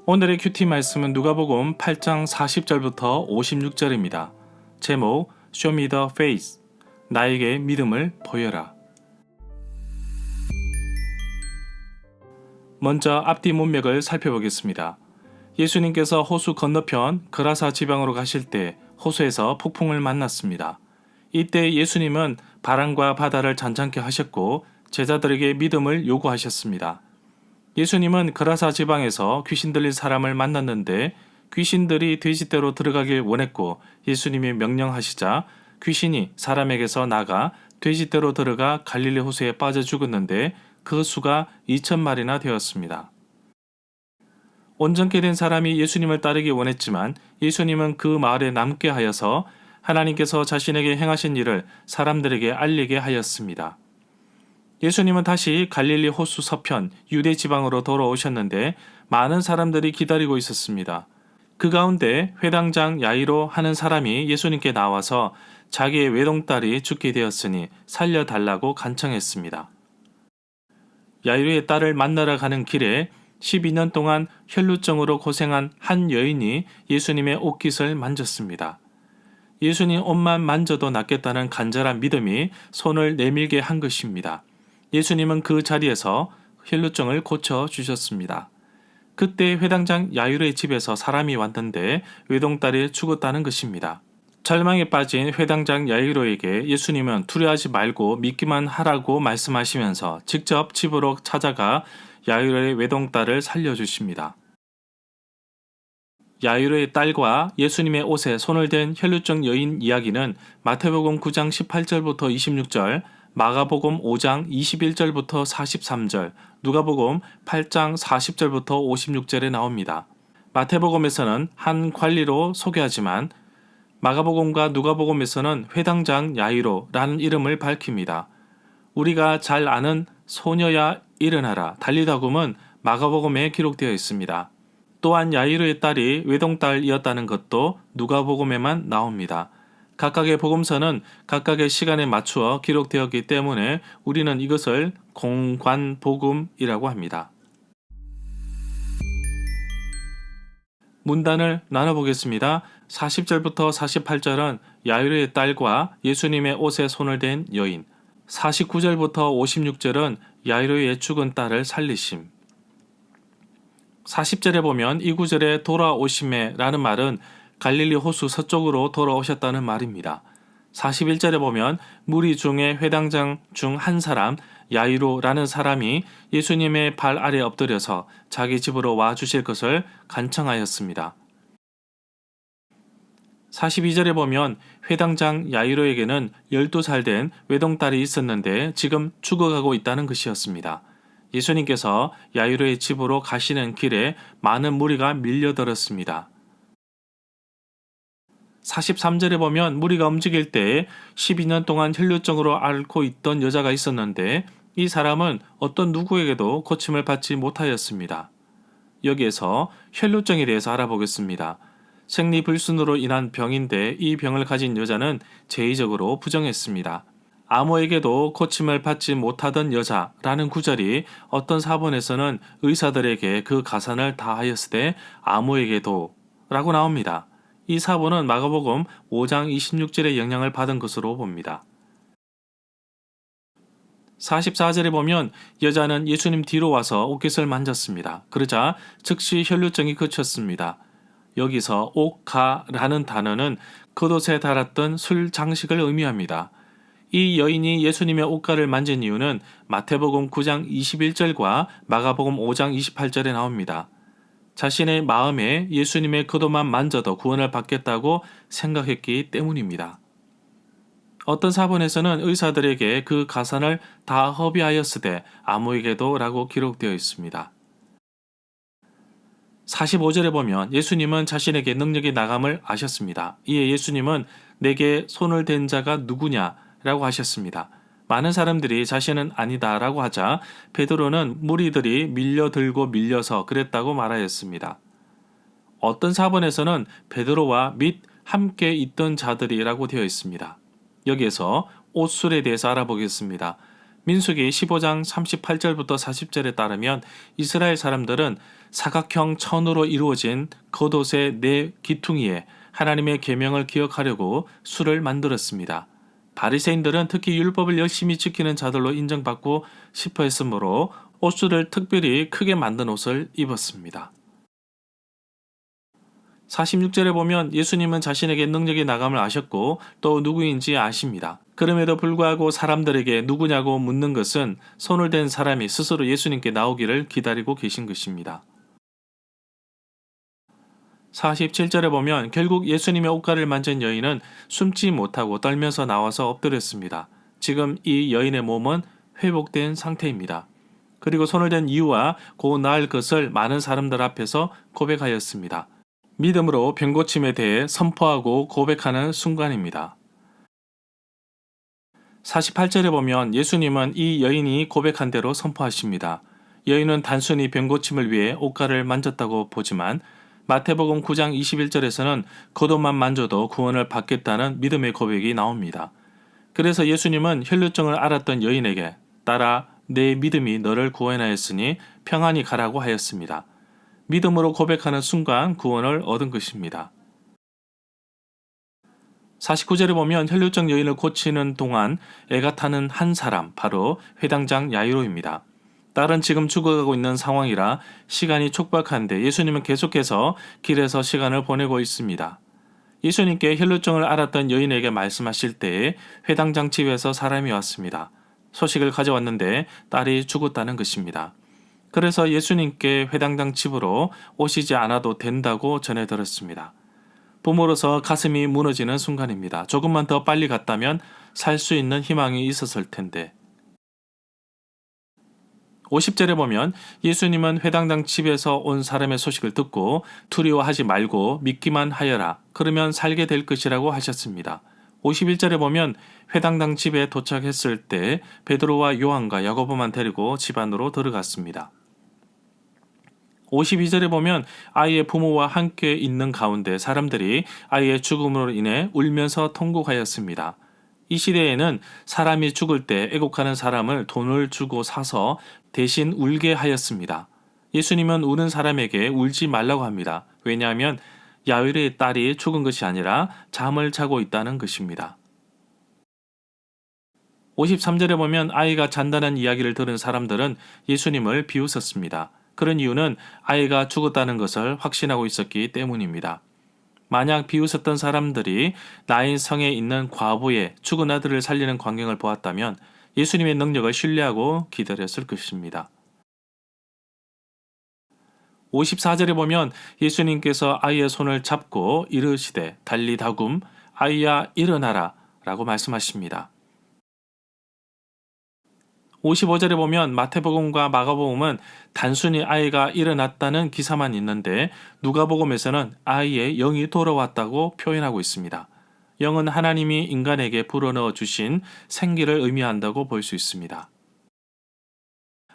오늘의 큐티 말씀은 누가복음 8장 40절부터 56절입니다. 제목 Show me the face. 나에게 믿음을 보여라. 먼저 앞뒤 문맥을 살펴보겠습니다. 예수님께서 호수 건너편 그라사 지방으로 가실 때 호수에서 폭풍을 만났습니다. 이때 예수님은 바람과 바다를 잔잔케 하셨고 제자들에게 믿음을 요구하셨습니다. 예수님은 그라사 지방에서 귀신 들린 사람을 만났는데 귀신들이 돼지떼로 들어가길 원했고 예수님이 명령하시자 귀신이 사람에게서 나가 돼지떼로 들어가 갈릴리 호수에 빠져 죽었는데 그 수가 2,000마리나 되었습니다. 온전케 된 사람이 예수님을 따르기 원했지만 예수님은 그 마을에 남게 하여서 하나님께서 자신에게 행하신 일을 사람들에게 알리게 하였습니다. 예수님은 다시 갈릴리 호수 서편 유대 지방으로 돌아오셨는데 많은 사람들이 기다리고 있었습니다. 그 가운데 회당장 야이로 하는 사람이 예수님께 나와서 자기의 외동딸이 죽게 되었으니 살려달라고 간청했습니다. 야이로의 딸을 만나러 가는 길에 12년 동안 혈루증으로 고생한 한 여인이 예수님의 옷깃을 만졌습니다. 예수님 옷만 만져도 낫겠다는 간절한 믿음이 손을 내밀게 한 것입니다. 예수님은 그 자리에서 혈루증을 고쳐주셨습니다. 그때 회당장 야이로의 집에서 사람이 왔는데 외동딸이 죽었다는 것입니다. 절망에 빠진 회당장 야이로에게 예수님은 두려워하지 말고 믿기만 하라고 말씀하시면서 직접 집으로 찾아가 야이로의 외동딸을 살려주십니다. 야이로의 딸과 예수님의 옷에 손을 댄 혈루증 여인 이야기는 마태복음 9장 18절부터 26절, 마가복음 5장 21절부터 43절, 누가복음 8장 40절부터 56절에 나옵니다. 마태복음에서는 한 관리로 소개하지만 마가복음과 누가복음에서는 회당장 야이로라는 이름을 밝힙니다. 우리가 잘 아는 소녀야 일어나라 달리다굼은 마가복음에 기록되어 있습니다. 또한 야이로의 딸이 외동딸이었다는 것도 누가복음에만 나옵니다. 각각의 복음서는 각각의 시간에 맞추어 기록되었기 때문에 우리는 이것을 공관복음이라고 합니다. 문단을 나눠보겠습니다. 40절부터 48절은 야이로의 딸과 예수님의 옷에 손을 댄 여인, 49절부터 56절은 야이로의 죽은 딸을 살리심. 40절에 보면 이 구절에 돌아오심에 라는 말은 갈릴리 호수 서쪽으로 돌아오셨다는 말입니다. 41절에 보면 무리 중에 회당장 중 한 사람 야이로라는 사람이 예수님의 발 아래 엎드려서 자기 집으로 와 주실 것을 간청하였습니다. 42절에 보면 회당장 야이로에게는 12살 된 외동딸이 있었는데 지금 죽어가고 있다는 것이었습니다. 예수님께서 야이로의 집으로 가시는 길에 많은 무리가 밀려들었습니다. 43절에 보면 무리가 움직일 때에 12년 동안 혈루증으로 앓고 있던 여자가 있었는데 이 사람은 어떤 누구에게도 고침을 받지 못하였습니다. 여기에서 혈루증에 대해서 알아보겠습니다. 생리불순으로 인한 병인데 이 병을 가진 여자는 제의적으로 부정했습니다. 아무에게도 고침을 받지 못하던 여자라는 구절이 어떤 사본에서는 의사들에게 그 가산을 다하였으되 아무에게도 라고 나옵니다. 이 사본은 마가복음 5장 26절의 영향을 받은 것으로 봅니다. 44절에 보면 여자는 예수님 뒤로 와서 옷깃을 만졌습니다. 그러자 즉시 혈루증이 그쳤습니다. 여기서 옥가라는 단어는 겉옷에 달았던 술 장식을 의미합니다. 이 여인이 예수님의 옷가를 만진 이유는 마태복음 9장 21절과 마가복음 5장 28절에 나옵니다. 자신의 마음에 예수님의 겉옷만 만져도 구원을 받겠다고 생각했기 때문입니다. 어떤 사본에서는 의사들에게 그 가산을 다 허비하였으되 아무에게도 라고 기록되어 있습니다. 45절에 보면 예수님은 자신에게 능력이 나감을 아셨습니다. 이에 예수님은 내게 손을 댄 자가 누구냐 라고 하셨습니다. 많은 사람들이 자신은 아니다 라고 하자 베드로는 무리들이 밀려들고 밀려서 그랬다고 말하였습니다. 어떤 사본에서는 베드로와 및 함께 있던 자들이라고 되어 있습니다. 여기에서 옷술에 대해서 알아보겠습니다. 민수기 15장 38절부터 40절에 따르면 이스라엘 사람들은 사각형 천으로 이루어진 겉옷의 네 기퉁이에 하나님의 계명을 기억하려고 술을 만들었습니다. 바리새인들은 특히 율법을 열심히 지키는 자들로 인정받고 싶어 했으므로 옷줄을 특별히 크게 만든 옷을 입었습니다. 46절에 보면 예수님은 자신에게 능력이 나감을 아셨고 또 누구인지 아십니다. 그럼에도 불구하고 사람들에게 누구냐고 묻는 것은 손을 댄 사람이 스스로 예수님께 나오기를 기다리고 계신 것입니다. 47절에 보면 결국 예수님의 옷가를 만진 여인은 숨지 못하고 떨면서 나와서 엎드렸습니다. 지금 이 여인의 몸은 회복된 상태입니다. 그리고 손을 댄 이유와 곧 나을 것을 많은 사람들 앞에서 고백하였습니다. 믿음으로 병고침에 대해 선포하고 고백하는 순간입니다. 48절에 보면 예수님은 이 여인이 고백한 대로 선포하십니다. 여인은 단순히 병고침을 위해 옷가를 만졌다고 보지만 마태복음 9장 21절에서는 겉옷만 만져도 구원을 받겠다는 믿음의 고백이 나옵니다. 그래서 예수님은 혈루증을 앓았던 여인에게 따라 내 믿음이 너를 구원하였으니 평안히 가라고 하였습니다. 믿음으로 고백하는 순간 구원을 얻은 것입니다. 49절에 보면 혈루증 여인을 고치는 동안 애가 타는 한 사람, 바로 회당장 야이로입니다. 딸은 지금 죽어가고 있는 상황이라 시간이 촉박한데 예수님은 계속해서 길에서 시간을 보내고 있습니다. 예수님께 혈루증을 앓았던 여인에게 말씀하실 때에 회당장 집에서 사람이 왔습니다. 소식을 가져왔는데 딸이 죽었다는 것입니다. 그래서 예수님께 회당장 집으로 오시지 않아도 된다고 전해 들었습니다. 부모로서 가슴이 무너지는 순간입니다. 조금만 더 빨리 갔다면 살 수 있는 희망이 있었을 텐데. 50절에 보면 예수님은 회당장 집에서 온 사람의 소식을 듣고 두려워하지 말고 믿기만 하여라. 그러면 살게 될 것이라고 하셨습니다. 51절에 보면 회당장 집에 도착했을 때 베드로와 요한과 야고보만 데리고 집 안으로 들어갔습니다. 52절에 보면 아이의 부모와 함께 있는 가운데 사람들이 아이의 죽음으로 인해 울면서 통곡하였습니다. 이 시대에는 사람이 죽을 때 애곡하는 사람을 돈을 주고 사서 대신 울게 하였습니다. 예수님은 우는 사람에게 울지 말라고 합니다. 왜냐하면 야이로의 딸이 죽은 것이 아니라 잠을 자고 있다는 것입니다. 53절에 보면 아이가 잔다는 이야기를 들은 사람들은 예수님을 비웃었습니다. 그런 이유는 아이가 죽었다는 것을 확신하고 있었기 때문입니다. 만약 비웃었던 사람들이 나인 성에 있는 과부의 죽은 아들을 살리는 광경을 보았다면 예수님의 능력을 신뢰하고 기다렸을 것입니다. 54절에 보면 예수님께서 아이의 손을 잡고 이르시되 달리다굼 아이야 일어나라 라고 말씀하십니다. 55절에 보면 마태복음과 마가복음은 단순히 아이가 일어났다는 기사만 있는데 누가복음에서는 아이의 영이 돌아왔다고 표현하고 있습니다. 영은 하나님이 인간에게 불어넣어 주신 생기를 의미한다고 볼 수 있습니다.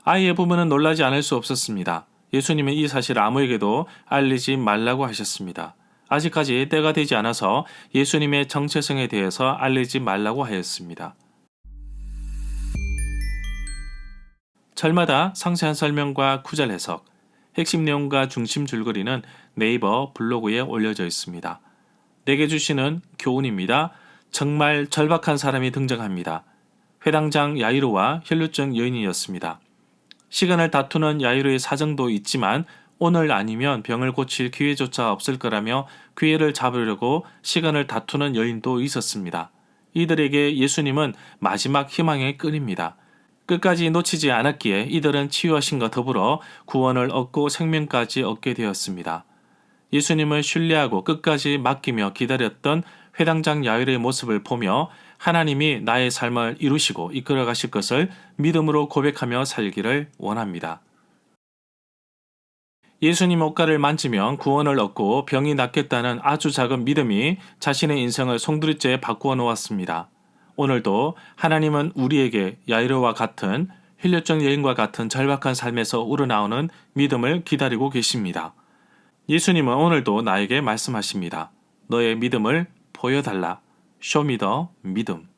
아이의 부모는 놀라지 않을 수 없었습니다. 예수님은 이 사실을 아무에게도 알리지 말라고 하셨습니다. 아직까지 때가 되지 않아서 예수님의 정체성에 대해서 알리지 말라고 하였습니다. 절마다 상세한 설명과 구절 해석, 핵심 내용과 중심 줄거리는 네이버 블로그에 올려져 있습니다. 내게 주시는 교훈입니다. 정말 절박한 사람이 등장합니다. 회당장 야이로와 혈루증 여인이었습니다. 시간을 다투는 야이로의 사정도 있지만 오늘 아니면 병을 고칠 기회조차 없을 거라며 기회를 잡으려고 시간을 다투는 여인도 있었습니다. 이들에게 예수님은 마지막 희망의 끈입니다. 끝까지 놓치지 않았기에 이들은 치유하심과 더불어 구원을 얻고 생명까지 얻게 되었습니다. 예수님을 신뢰하고 끝까지 맡기며 기다렸던 회당장 야이로의 모습을 보며 하나님이 나의 삶을 이루시고 이끌어 가실 것을 믿음으로 고백하며 살기를 원합니다. 예수님 옷가를 만지면 구원을 얻고 병이 낫겠다는 아주 작은 믿음이 자신의 인생을 송두리째 바꾸어 놓았습니다. 오늘도 하나님은 우리에게 야이로와 같은 혈루증 여인과 같은 절박한 삶에서 우러나오는 믿음을 기다리고 계십니다. 예수님은 오늘도 나에게 말씀하십니다. 너의 믿음을 보여달라. 쇼미더 믿음.